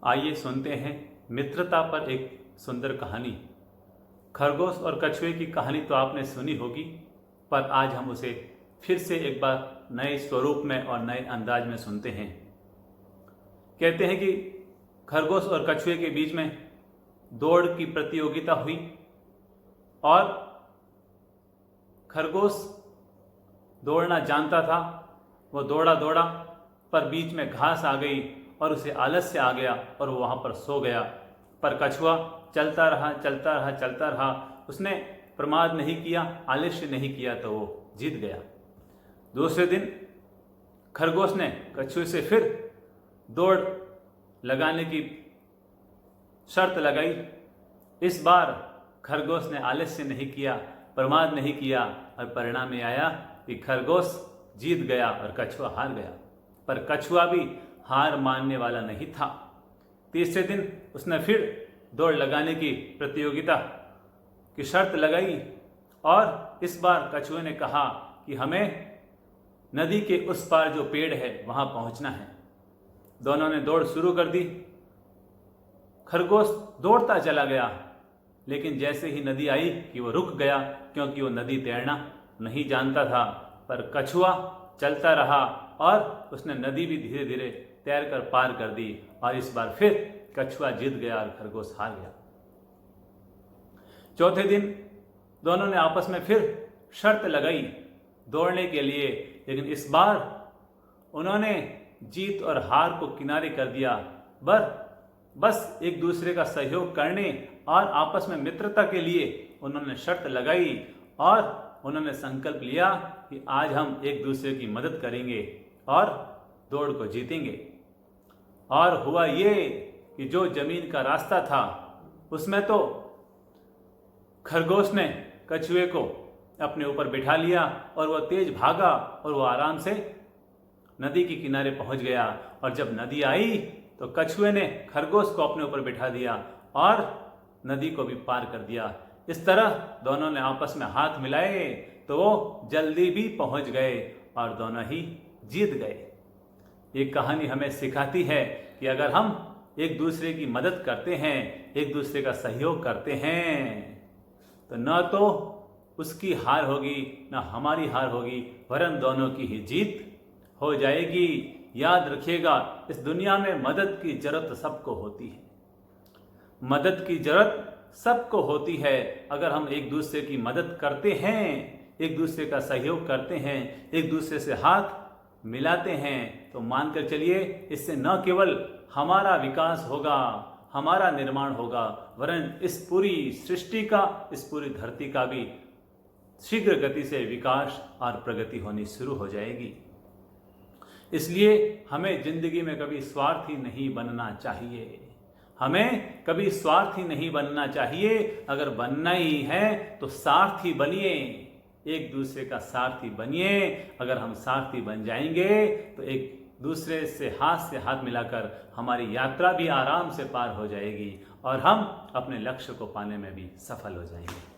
आइए सुनते हैं मित्रता पर एक सुंदर कहानी। खरगोश और कछुए की कहानी तो आपने सुनी होगी, पर आज हम उसे फिर से एक बार नए स्वरूप में और नए अंदाज में सुनते हैं। कहते हैं कि खरगोश और कछुए के बीच में दौड़ की प्रतियोगिता हुई और खरगोश दौड़ना जानता था। वो दौड़ा दौड़ा पर बीच में घास आ गई और उसे आलस्य आ गया और वो वहाँ पर सो गया। पर कछुआ चलता रहा चलता रहा चलता रहा। उसने प्रमाद नहीं किया, आलस्य नहीं किया, तो वो जीत गया। दूसरे दिन खरगोश ने कछुए से फिर दौड़ लगाने की शर्त लगाई। इस बार खरगोश ने आलस्य नहीं किया, प्रमाद नहीं किया और परिणाम में आया कि खरगोश जीत गया और कछुआ हार गया। पर कछुआ भी हार मानने वाला नहीं था। तीसरे दिन उसने फिर दौड़ लगाने की प्रतियोगिता की शर्त लगाई और इस बार कछुए ने कहा कि हमें नदी के उस पार जो पेड़ है वहां पहुंचना है। दोनों ने दौड़ शुरू कर दी। खरगोश दौड़ता चला गया, लेकिन जैसे ही नदी आई कि वो रुक गया, क्योंकि वो नदी तैरना नहीं जानता था। पर कछुआ चलता रहा और उसने नदी भी धीरे धीरे तैर कर पार कर दी और इस बार फिर कछुआ जीत गया और खरगोश हार गया। चौथे दिन दोनों ने आपस में फिर शर्त लगाई दौड़ने के लिए, लेकिन इस बार उन्होंने जीत और हार को किनारे कर दिया। बस एक दूसरे का सहयोग करने और आपस में मित्रता के लिए उन्होंने शर्त लगाई और उन्होंने संकल्प लिया कि आज हम एक दूसरे की मदद करेंगे और दौड़ को जीतेंगे। और हुआ ये कि जो जमीन का रास्ता था उसमें तो खरगोश ने कछुए को अपने ऊपर बिठा लिया और वह तेज भागा और वह आराम से नदी के किनारे पहुंच गया। और जब नदी आई तो कछुए ने खरगोश को अपने ऊपर बिठा दिया और नदी को भी पार कर दिया। इस तरह दोनों ने आपस में हाथ मिलाए तो वो जल्दी भी पहुंच गए और दोनों ही जीत गए। ये कहानी हमें सिखाती है कि अगर हम एक दूसरे की मदद करते हैं, एक दूसरे का सहयोग करते हैं, तो न तो उसकी हार होगी न हमारी हार होगी, वरन दोनों की ही जीत हो जाएगी। याद रखिएगा, इस दुनिया में मदद की जरूरत सबको होती है। मदद की जरूरत सबको होती है। अगर हम एक दूसरे की मदद करते हैं, एक दूसरे का सहयोग करते हैं, एक दूसरे से हाथ मिलाते हैं, तो मानकर चलिए इससे न केवल हमारा विकास होगा, हमारा निर्माण होगा, वरन इस पूरी सृष्टि का, इस पूरी धरती का भी शीघ्र गति से विकास और प्रगति होनी शुरू हो जाएगी। इसलिए हमें जिंदगी में कभी स्वार्थी नहीं बनना चाहिए। हमें कभी स्वार्थी नहीं बनना चाहिए। अगर बनना ही है तो सारथी बनिए, एक दूसरे का सारथी बनिए। अगर हम सारथी बन जाएंगे तो एक दूसरे से हाथ मिलाकर हमारी यात्रा भी आराम से पार हो जाएगी और हम अपने लक्ष्य को पाने में भी सफल हो जाएंगे।